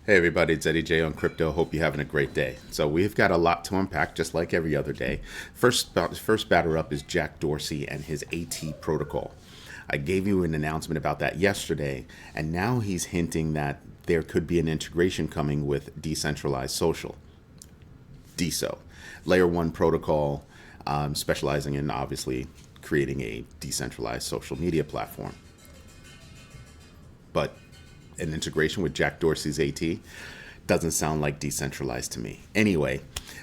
Hey everybody, it's Eddie J on Crypto. Hope you're having a great day. So we've got a lot to unpack, just like every other day. First batter up is Jack Dorsey and his AT protocol. I gave you an announcement about that yesterday, and now he's hinting that there could be an integration coming with decentralized social, DeSo, layer one protocol, specializing in obviously creating a decentralized social media platform. But an integration with Jack Dorsey's AT doesn't sound like decentralized to me. Anyway,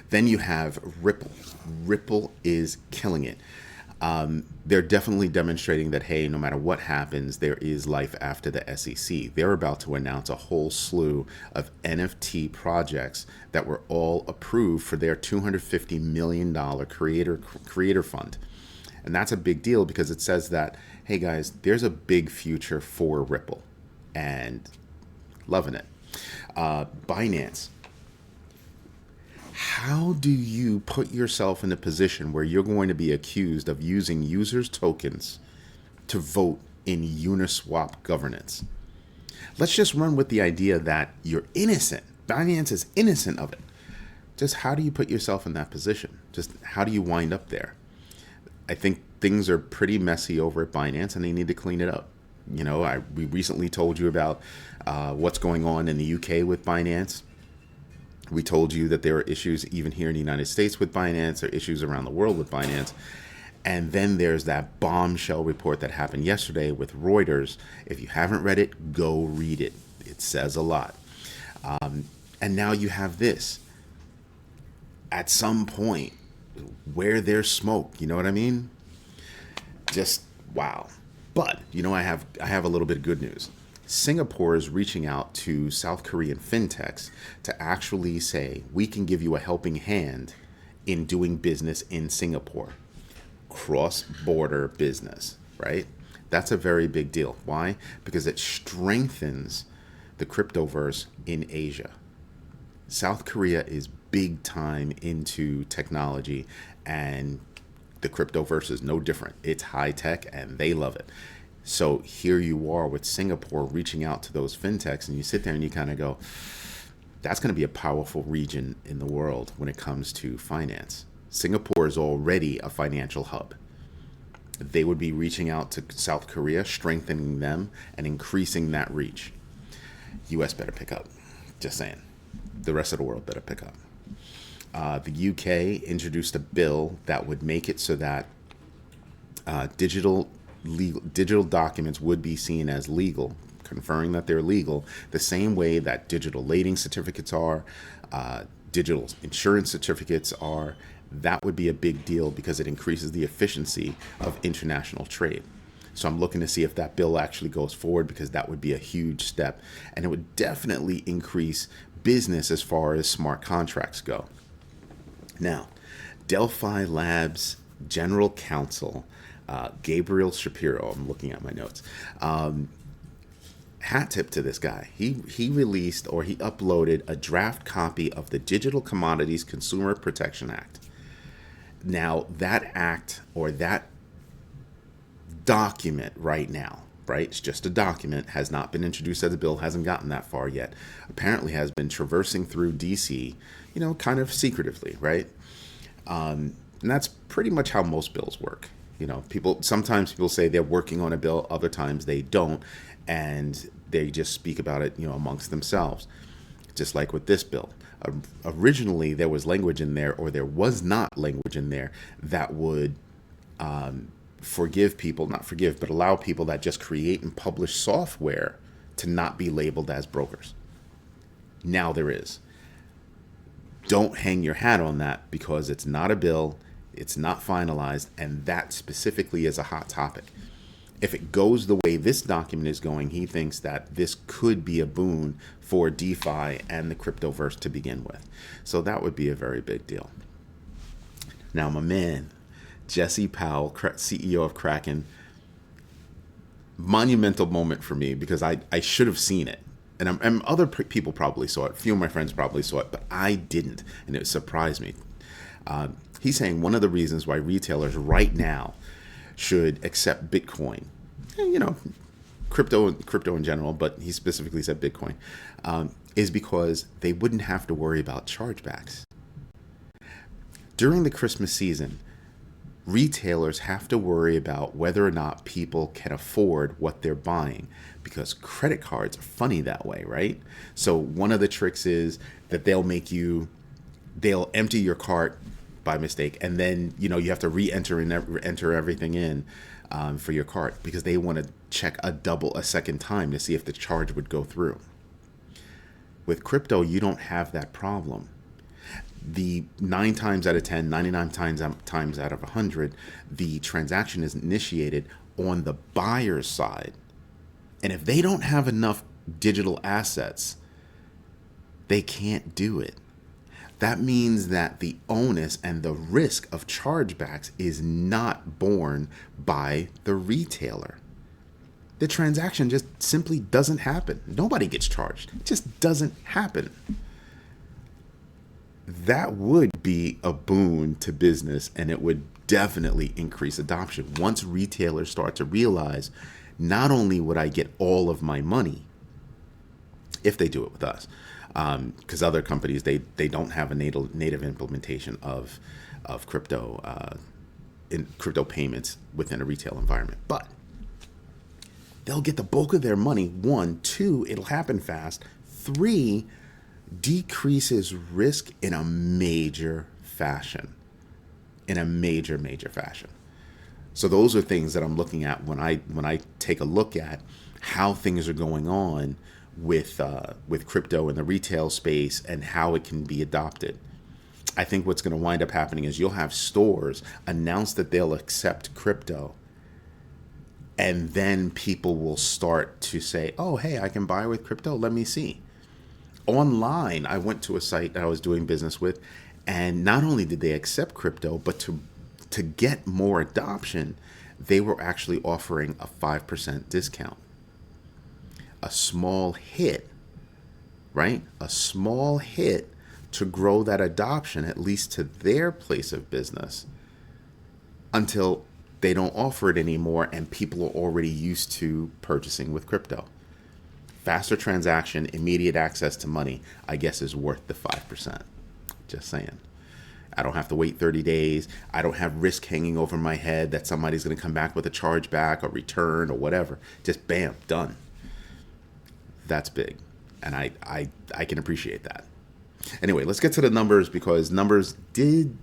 then you have Ripple. Ripple is killing it. They're definitely demonstrating that, hey, no matter what happens, there is life after the SEC. They're about to announce a whole slew of NFT projects that were all approved for their $250 million creator fund. And that's a big deal because it says that, hey guys, there's a big future for Ripple. And loving it. Binance. How do you put yourself in a position where you're going to be accused of using users' tokens to vote in Uniswap governance? Let's just run with the idea that you're innocent. Binance is innocent of it. Just how do you put yourself in that position? Just how do you wind up there? I think things are pretty messy over at Binance and they need to clean it up. You know, we recently told you about what's going on in the UK with Binance. We told you that there are issues even here in the United States with Binance. There are issues around the world with Binance. And then there's that bombshell report that happened yesterday with Reuters. If you haven't read it, go read it. It says a lot. And now you have this. At some point, where there's smoke, you know what I mean? Just wow. But, you know, I have a little bit of good news. Singapore is reaching out to South Korean fintechs to actually say, we can give you a helping hand in doing business in Singapore. Cross-border business, right? That's a very big deal. Why? Because it strengthens the Cryptoverse in Asia. South Korea is big time into technology, and the Cryptoverse is no different. It's high tech and they love it. So here you are with Singapore reaching out to those fintechs, and you sit there and you kind of go, that's going to be a powerful region in the world when it comes to finance. Singapore is already a financial hub. They would be reaching out to South Korea, strengthening them and increasing that reach. US better pick up. Just saying. The rest of the world better pick up. The UK introduced a bill that would make it so that digital documents would be seen as legal, conferring that they're legal, the same way that digital lading certificates are, digital insurance certificates are. That would be a big deal because it increases the efficiency of international trade. So I'm looking to see if that bill actually goes forward, because that would be a huge step, and it would definitely increase business as far as smart contracts go. Now, Delphi Labs General Counsel, Gabriel Shapiro, I'm looking at my notes. Hat tip to this guy. He released, or he uploaded, a draft copy of the Digital Commodities Consumer Protection Act. Now, that act, or that document right now, right? It's just a document, has not been introduced as a bill, hasn't gotten that far yet. Apparently has been traversing through DC, you know, kind of secretively, right? And that's pretty much how most bills work. You know, sometimes people say they're working on a bill, other times they don't, and they just speak about it, you know, amongst themselves. Just like with this bill. Originally, there was language in there, or there was not language in there, that would allow people that just create and publish software to not be labeled as brokers. Now there is. Don't hang your hat on that, because it's not a bill, it's not finalized, and that specifically is a hot topic. If it goes the way this document is going, he thinks that this could be a boon for DeFi and the Cryptoverse to begin with. So that would be a very big deal. Now, my man, Jesse Powell, CEO of Kraken, monumental moment for me, because I should have seen it. And other people probably saw it. A few of my friends probably saw it, but I didn't. And it surprised me. He's saying one of the reasons why retailers right now should accept Bitcoin, you know, crypto in general, but he specifically said Bitcoin, is because they wouldn't have to worry about chargebacks. During the Christmas season, retailers have to worry about whether or not people can afford what they're buying, because credit cards are funny that way, right? So one of the tricks is that they'll empty your cart by mistake, and then you have to re-enter and enter everything in for your cart, because they want to check a second time to see if the charge would go through. With crypto, you don't have that problem. The 9 times out of 10, 99 times out of 100, the transaction is initiated on the buyer's side. And if they don't have enough digital assets, they can't do it. That means that the onus and the risk of chargebacks is not borne by the retailer. The transaction just simply doesn't happen. Nobody gets charged. It just doesn't happen. That would be a boon to business, and it would definitely increase adoption once retailers start to realize, not only would I get all of my money if they do it with us, because other companies, they don't have a native implementation of crypto in crypto payments within a retail environment, but they'll get the bulk of their money. 1, 2, it'll happen fast. 3, decreases risk in a major fashion. So those are things that I'm looking at when I take a look at how things are going on with crypto in the retail space and how it can be adopted. I think what's going to wind up happening is you'll have stores announce that they'll accept crypto, and then people will start to say, oh, hey, I can buy with crypto. Let me see. Online, I went to a site that I was doing business with, and not only did they accept crypto, but to get more adoption, they were actually offering a 5% discount. A small hit, right? A small hit to grow that adoption, at least to their place of business, until they don't offer it anymore and people are already used to purchasing with crypto. Faster transaction, immediate access to money, I guess is worth the 5%. Just saying. I don't have to wait 30 days. I don't have risk hanging over my head that somebody's going to come back with a chargeback or return or whatever. Just bam, done. That's big. And I can appreciate that. Anyway, let's get to the numbers, because numbers did,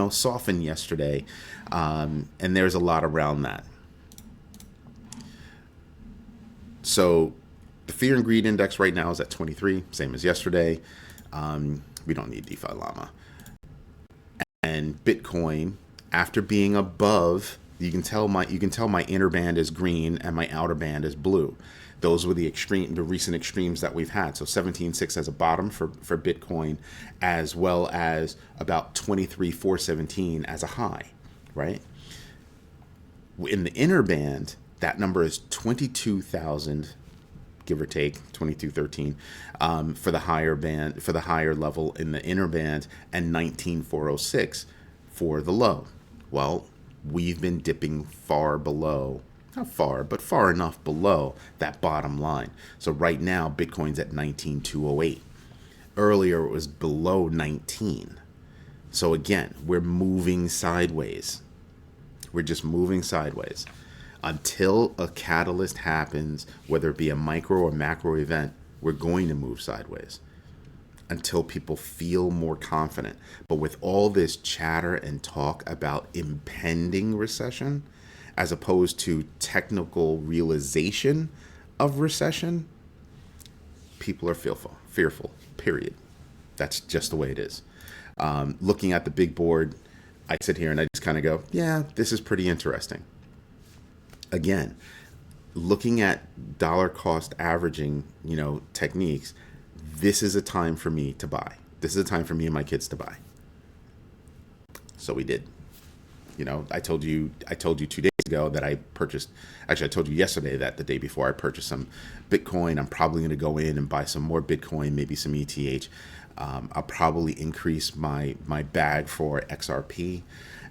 soften yesterday. And there's a lot around that. So the fear and greed index right now is at 23, same as yesterday. We don't need DeFi Llama. And Bitcoin, after being above, you can tell my inner band is green and my outer band is blue. Those were the recent extremes that we've had. So 17.6 as a bottom for Bitcoin, as well as about 23,417 as a high, right? In the inner band, that number is 22,000, give or take, 2213 for the higher band, for the higher level in the inner band, and 19,406 for the low. Well, we've been dipping far below, not far, but far enough below that bottom line. So right now, Bitcoin's at 19,208. Earlier, it was below 19. So again, we're moving sideways. We're just moving sideways. Until a catalyst happens, whether it be a micro or macro event, we're going to move sideways until people feel more confident. But with all this chatter and talk about impending recession, as opposed to technical realization of recession, people are fearful, period. That's just the way it is. Looking at the big board, I sit here and I just kind of go, yeah, this is pretty interesting. Again, looking at dollar cost averaging, techniques, this is a time for me to buy. This is a time for me and my kids to buy. So we did. I told you 2 days ago that I purchased, actually I told you yesterday that the day before I purchased some Bitcoin. I'm probably going to go in and buy some more Bitcoin, maybe some ETH. I'll probably increase my bag for XRP.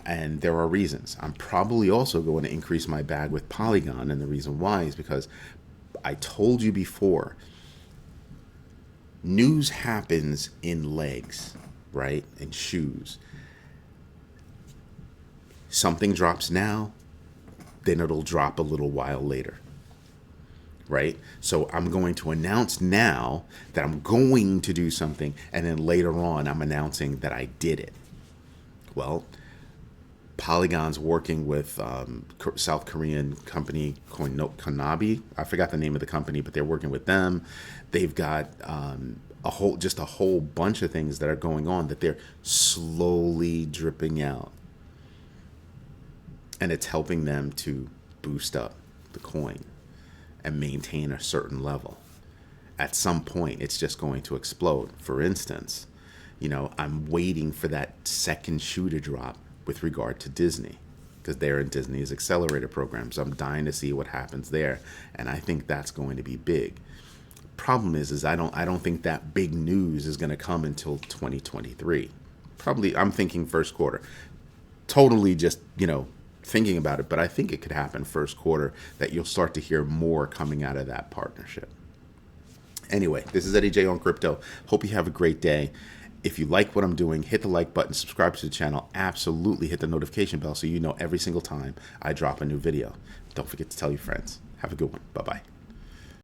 And there are reasons. I'm probably also going to increase my bag with Polygon. And the reason why is because I told you before, news happens in legs, right? In shoes. Something drops now, then it'll drop a little while later, right? So I'm going to announce now that I'm going to do something, and then later on I'm announcing that I did it. Well, Polygon's working with South Korean company Commodities. I forgot the name of the company, but they're working with them. They've got a whole bunch of things that are going on that they're slowly dripping out, and it's helping them to boost up the coin and maintain a certain level. At some point, it's just going to explode. For instance, I'm waiting for that second shoe to drop with regard to Disney, because they're in Disney's accelerator program. So I'm dying to see what happens there, and I think that's going to be big. Problem is I don't think that big news is going to come until 2023. Probably, I'm thinking first quarter. Totally just, thinking about it, but I think it could happen first quarter, that you'll start to hear more coming out of that partnership. Anyway, this is Eddie J on Crypto. Hope you have a great day. If you like what I'm doing, hit the like button, subscribe to the channel, absolutely hit the notification bell so you know every single time I drop a new video. Don't forget to tell your friends. Have a good one. Bye-bye.